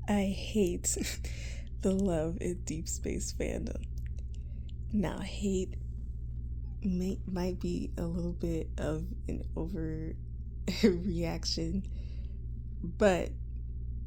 I hate the love in deep space fandom. Now, hate might be a little bit of an overreaction, but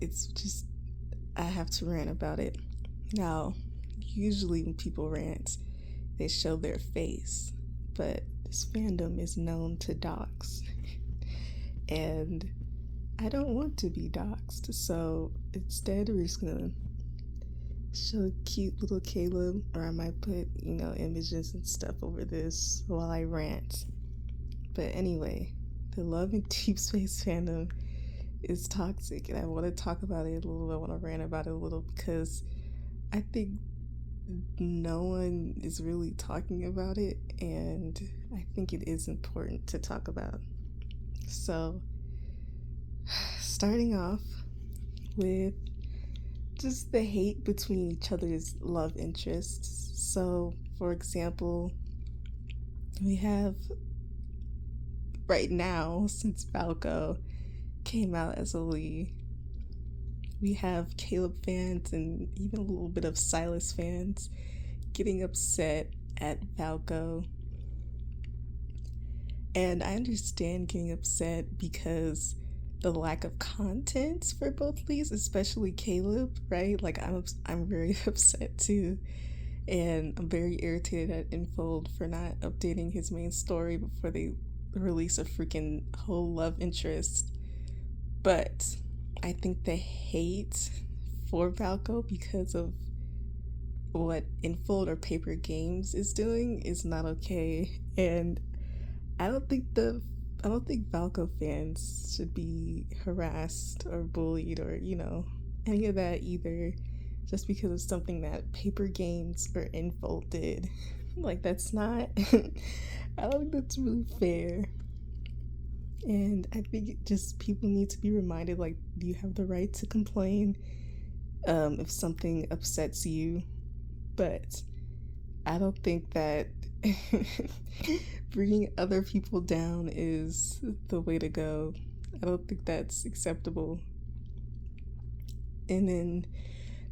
it's just, I have to rant about it. Now, usually when people rant, they show their face, but this fandom is known to dox. And I don't want to be doxxed, so instead we're just gonna show cute little Caleb, or I might put, images and stuff over this while I rant. But anyway, the love in deep space fandom is toxic, and I want to talk about it a little. I want to rant about it a little because I think no one is really talking about it, and I think it is important to talk about. So, starting off with just the hate between each other's love interests. So, for example, we have right now, since Falco came out as a Lee, we have Caleb fans and even a little bit of Silas fans getting upset at Falco. And I understand getting upset because the lack of content for both Lees, especially Caleb, right? Like I'm very upset too. And I'm very irritated at Infold for not updating his main story before they release a freaking whole love interest. But I think the hate for Falco because of what Infold or Paper Games is doing is not okay. And I don't think Falco fans should be harassed or bullied or, any of that either, just because of something that Paper Games or Infold did. Like, that's not, I don't think that's really fair. And I think people need to be reminded, like, you have the right to complain if something upsets you, but I don't think that bringing other people down is the way to go. I don't think that's acceptable. And then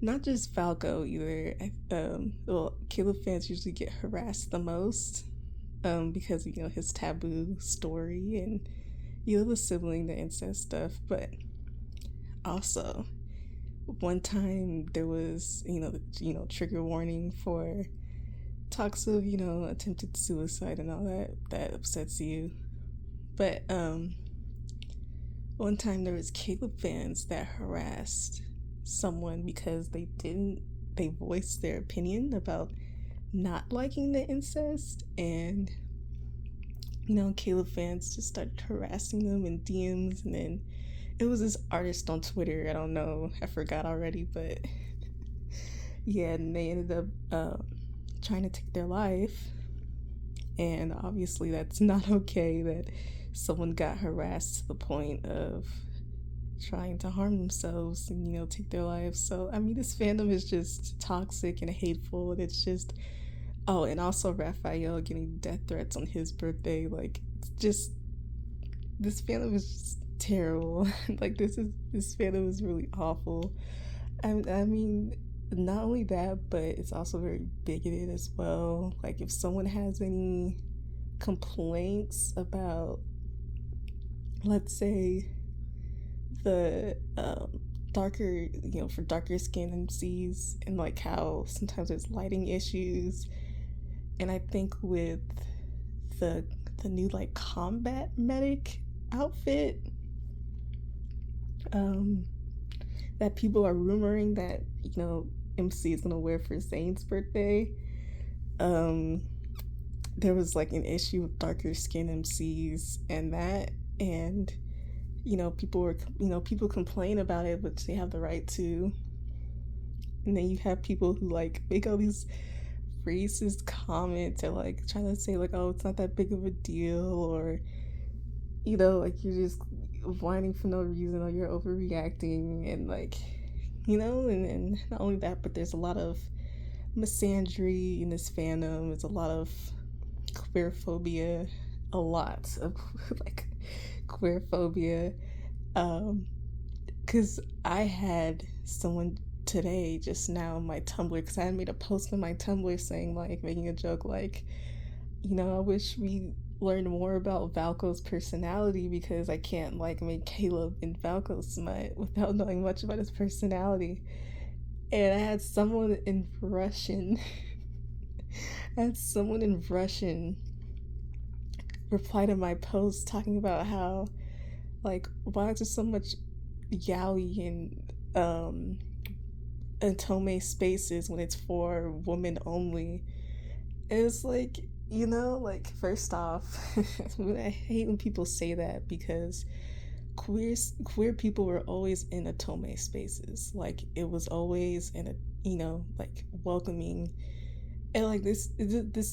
not just Falco either. Caleb fans usually get harassed the most because his taboo story and the sibling, the incest stuff. But also, one time there was trigger warning for talks of attempted suicide and all that upsets you. But one time there was Caleb fans that harassed someone because they voiced their opinion about not liking the incest, and Caleb fans just started harassing them in DMs, and then it was this artist on Twitter, I don't know, I forgot already, but yeah, and they ended up trying to take their life. And obviously that's not okay that someone got harassed to the point of trying to harm themselves and take their lives. So I mean, this fandom is just toxic and hateful, and it's just, oh, and also Raphael getting death threats on his birthday. Like, it's just, this fandom is just terrible. Like, this fandom is really awful. I mean, not only that, but it's also very bigoted as well. Like, if someone has any complaints about, let's say, the darker, for darker skinned MCs, and like how sometimes there's lighting issues, and I think with the new like combat medic outfit that people are rumoring that MC is gonna wear for Zayn's birthday. There was like an issue with darker skin MCs and people complain about it, which they have the right to. And then you have people who like make all these racist comments or like try to say like, oh, it's not that big of a deal, or like you're just whining for no reason, or you're overreacting, and like and not only that, but there's a lot of misandry in this fandom. There's a lot of queer phobia, a lot of like queer phobia, because I had someone today just now on my Tumblr, because I had made a post on my Tumblr saying, like, making a joke like, I wish we learned more about Valko's personality, because I can't like make Caleb and Valko smut without knowing much about his personality. And I had someone in Russian I had someone in Russian reply to my post talking about how, like, why is there so much yaoi and tome spaces when it's for women only? It's like, like, first off, I hate when people say that, because queer people were always in atome spaces. Like, it was always in a, like, welcoming. And like this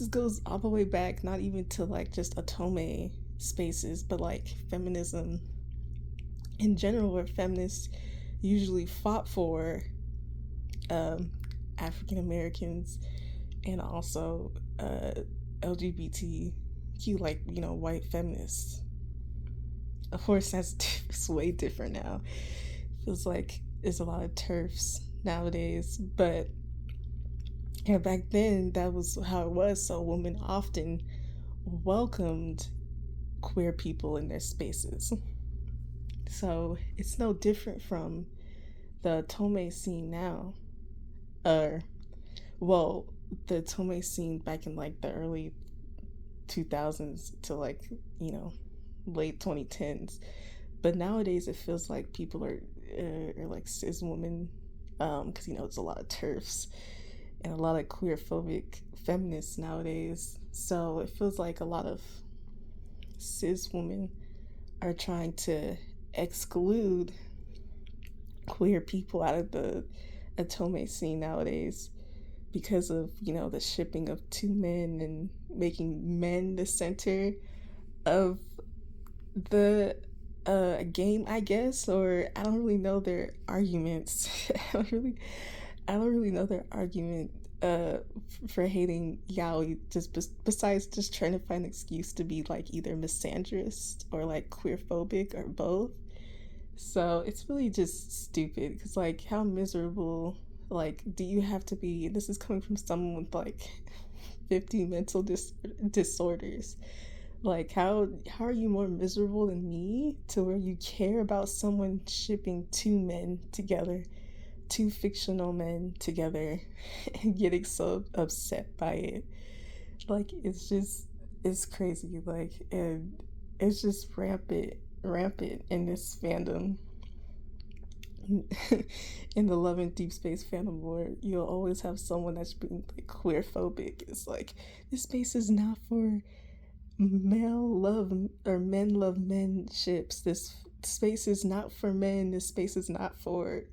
goes all the way back, not even to like just atome spaces, but like feminism in general, where feminists usually fought for African Americans and also LGBTQ, like, white feminists. Of course, it's way different now. Feels like there's a lot of TERFs nowadays, but yeah, back then that was how it was. So women often welcomed queer people in their spaces. So it's no different from the tome scene now. Well, the tome scene back in like the early 2000s to like, late 2010s. But nowadays it feels like people are like cis women, because it's a lot of TERFs and a lot of queer phobic feminists nowadays. So it feels like a lot of cis women are trying to exclude queer people out of the atome scene nowadays, because of, the shipping of two men and making men the center of the game, I guess. Or I don't really know their arguments. I don't really know their argument for hating yaoi, just besides just trying to find an excuse to be like either misandrist or like queerphobic or both. So it's really just stupid, because like, how miserable like do you have to be? This is coming from someone with like 50 mental disorders. Like, how are you more miserable than me to where you care about someone shipping two men together, two fictional men together, and getting so upset by it? Like, it's crazy. Like, and it's just rampant in this fandom. In the Love and Deep Space fandom, where you'll always have someone that's being like queer phobic. It's like, this space is not for male love or men love men ships. This space is not for men. This space is not for,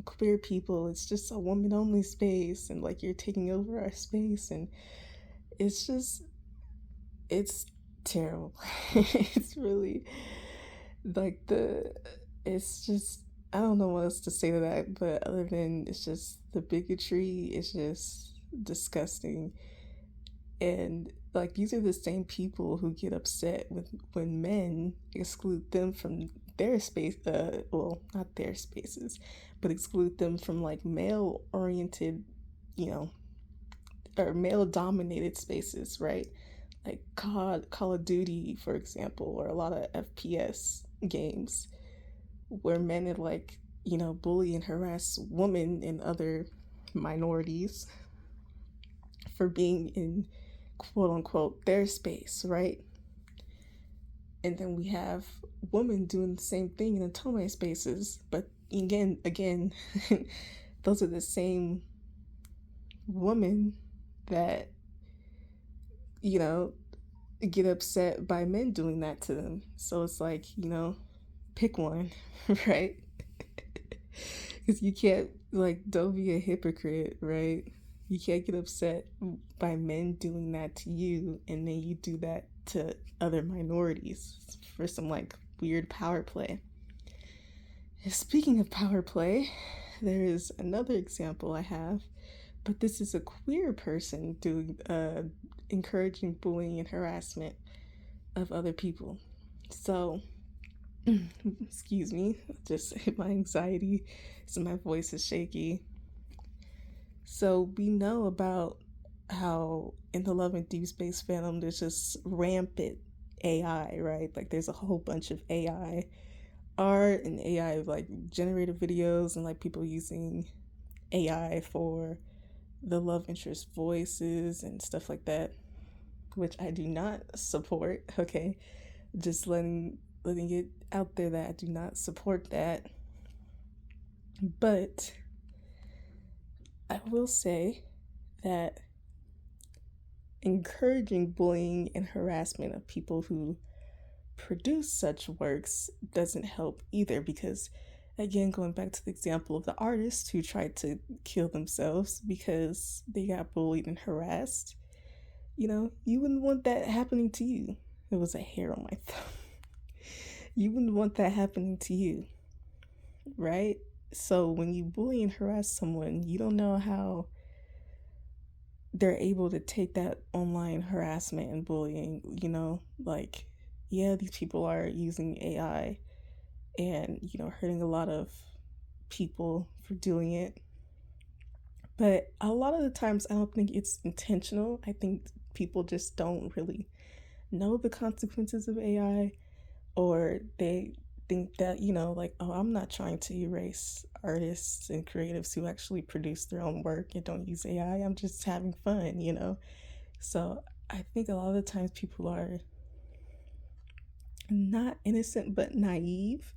queer people. It's just a woman only space, and like, you're taking over our space. And it's just, it's terrible. It's really like it's just, I don't know what else to say to that, but other than it's just the bigotry is just disgusting. And like, these are the same people who get upset when men exclude them from their space, well, not their spaces, but exclude them from like male oriented, you know, or male dominated spaces, right? Like Call of Duty, for example, or a lot of FPS games where men are like, bully and harass women and other minorities for being in quote unquote their space, right? And then we have women doing the same thing in atome spaces, but again, those are the same women that, get upset by men doing that to them. So it's like, pick one, right? Because you can't, like, don't be a hypocrite, right? You can't get upset by men doing that to you and then you do that to other minorities for some like weird power play. And speaking of power play, there is another example I have, but this is a queer person doing encouraging bullying and harassment of other people. So Excuse me, just my anxiety, so my voice is shaky. So we know about how in the Love and Deep Space fandom there's just rampant AI, right? Like there's a whole bunch of AI art and AI like generated videos and like people using AI for the love interest voices and stuff like that, which I do not support. Okay, just letting it out there that I do not support that. But I will say that encouraging bullying and harassment of people who produce such works doesn't help either, because again, going back to the example of the artist who tried to kill themselves because they got bullied and harassed, you wouldn't want that happening to you. It was a hair on my thumb. You wouldn't want that happening to you, right? So when you bully and harass someone, you don't know how they're able to take that online harassment and bullying, like, yeah, these people are using AI and, hurting a lot of people for doing it. But a lot of the times, I don't think it's intentional. I think people just don't really know the consequences of AI, or they think that, like, oh, I'm not trying to erase artists and creatives who actually produce their own work and don't use AI. I'm just having fun. So I think a lot of the times people are not innocent but naive,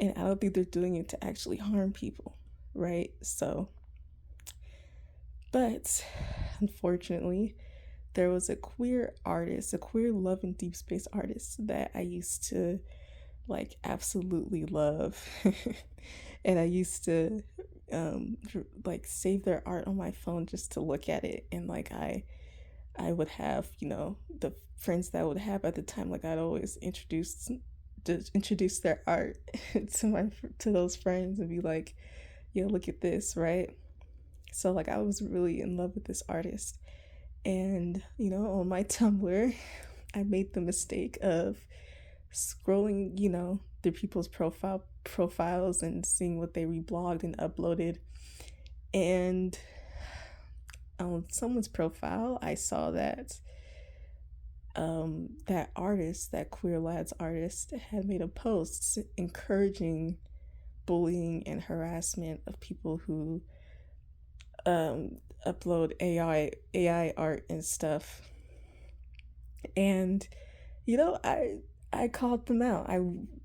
and I don't think they're doing it to actually harm people, right? So, but unfortunately, there was a queer artist, a queer love and deep space artist that I used to like absolutely love. And I used to like save their art on my phone just to look at it, and like I would have, the friends that I would have at the time, like I'd always introduce their art to those friends and be like, "Yo, look at this," right? So like I was really in love with this artist, and on my Tumblr, I made the mistake of scrolling, through people's profiles and seeing what they reblogged and uploaded, and on someone's profile, I saw that that artist, that queer lads artist, had made a post encouraging bullying and harassment of people who upload AI art and stuff. And I called them out. I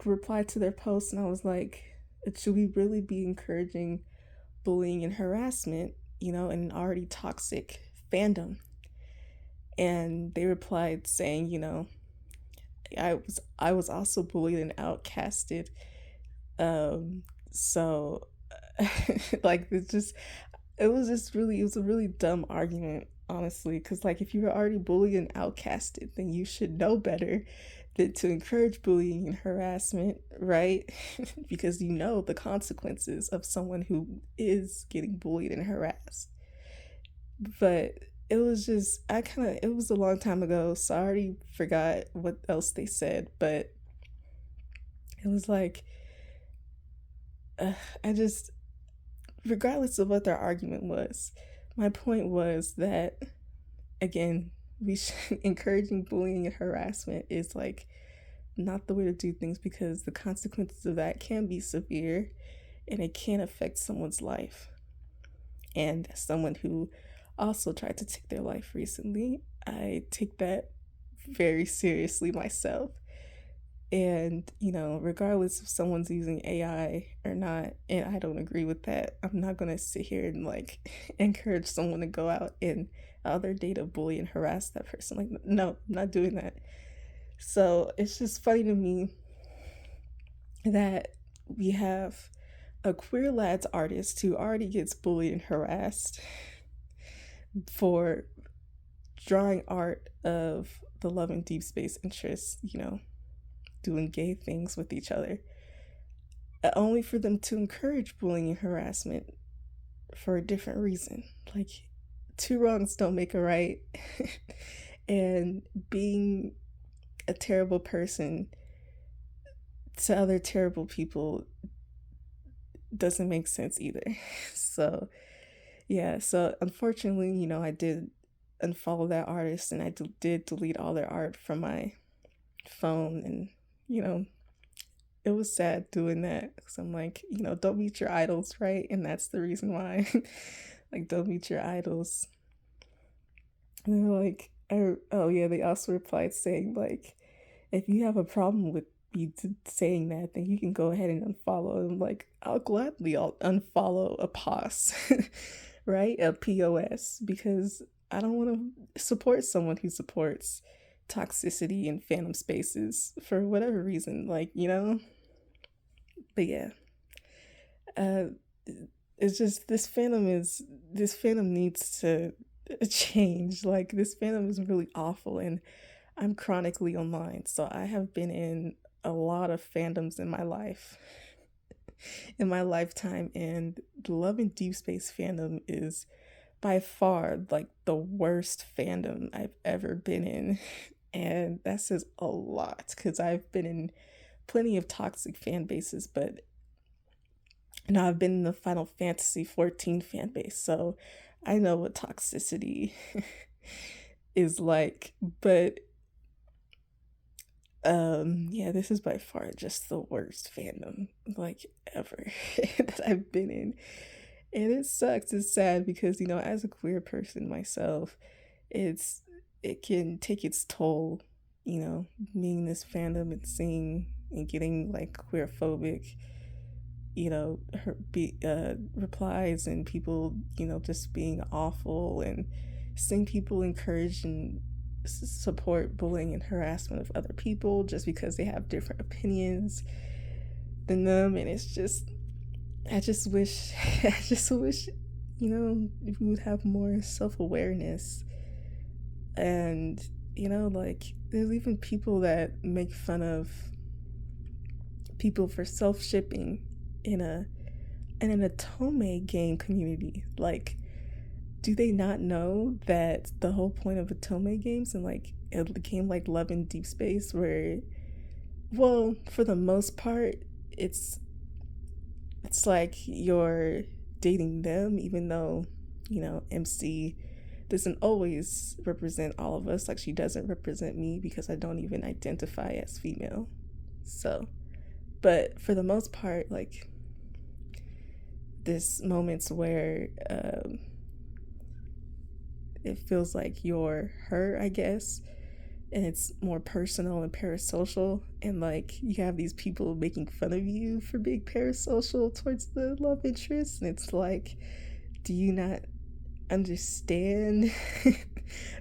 replied to their post and I was like, should we really be encouraging bullying and harassment, in an already toxic fandom? And they replied saying, I was also bullied and outcasted. So like it was a really dumb argument, honestly, because like if you were already bullied and outcasted, then you should know better than to encourage bullying and harassment, right? Because you know the consequences of someone who is getting bullied and harassed. But it was a long time ago, so I already forgot what else they said, but it was like, uh, I just, regardless of what their argument was, my point was that, again, encouraging bullying and harassment is like not the way to do things, because the consequences of that can be severe and it can affect someone's life. And as someone who also tried to take their life recently, I take that very seriously myself. And, regardless if someone's using AI or not, and I don't agree with that, I'm not going to sit here and like encourage someone to go out and out their data bully and harass that person. Like, no, I'm not doing that. So it's just funny to me that we have a queer lads artist who already gets bullied and harassed for drawing art of the love and deep space interests, doing gay things with each other, only for them to encourage bullying and harassment for a different reason. Like, two wrongs don't make a right. And being a terrible person to other terrible people doesn't make sense either. So yeah, so unfortunately, I did unfollow that artist, and I did delete all their art from my phone. And you know it was sad doing that, because I'm like, don't meet your idols, right? And that's the reason why. Like, don't meet your idols. And they're like, oh yeah, they also replied saying, like, if you have a problem with me saying that, then you can go ahead and unfollow. And I'm like, I'll unfollow a POS, right? A POS, because I don't want to support someone who supports toxicity in fandom spaces for whatever reason, like, But yeah, uh, it's just this fandom needs to change. Like, this fandom is really awful, and I'm chronically online, so I have been in a lot of fandoms in my life, in my lifetime, and the Love and Deep Space fandom is by far like the worst fandom I've ever been in. And that says a lot, because I've been in plenty of toxic fan bases, but now I've been in the Final Fantasy 14 fan base, so I know what toxicity is like. But yeah, this is by far just the worst fandom like ever that I've been in. And it sucks. It's sad because, as a queer person myself, it can take its toll, being in this fandom and seeing and getting like queerphobic, replies, and people, just being awful, and seeing people encourage and support bullying and harassment of other people just because they have different opinions than them. And it's just, I just wish, we would have more self-awareness. And, like, there's even people that make fun of people for self-shipping in an Atome game community. Like, do they not know that the whole point of Atome games and like a game like Love and Deep Space, where, well, for the most part, it's like you're dating them, even though, MC doesn't always represent all of us. Like, she doesn't represent me because I don't even identify as female. So, but for the most part, like, there's moments where it feels like you're her, I guess, and it's more personal and parasocial, and like you have these people making fun of you for being parasocial towards the love interest, and it's like, do you not understand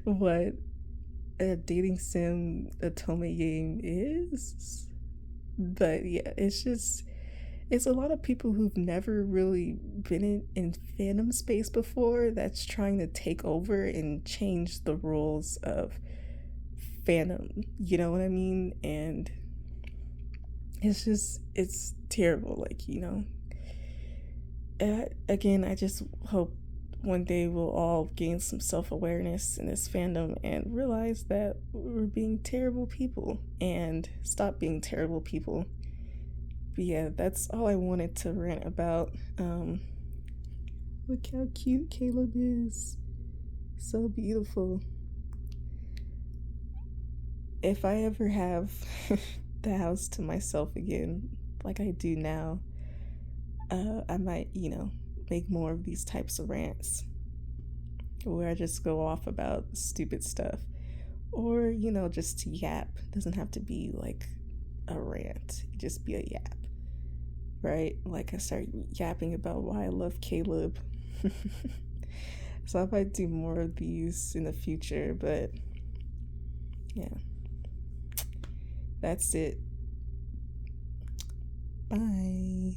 what a dating sim Atome game is? But yeah, it's a lot of people who've never really been in fandom space before that's trying to take over and change the rules of fandom, you know what I mean? And it's terrible. Like, again, I just hope one day we'll all gain some self-awareness in this fandom and realize that we're being terrible people and stop being terrible people. But yeah, that's all I wanted to rant about. Look how cute Caleb is. So beautiful. If I ever have the house to myself again, like I do now, I might, make more of these types of rants where I just go off about stupid stuff, or, just to yap. It doesn't have to be like a rant, it just be a yap, right? Like, I start yapping about why I love Caleb. So I might do more of these in the future, but yeah, that's it. Bye.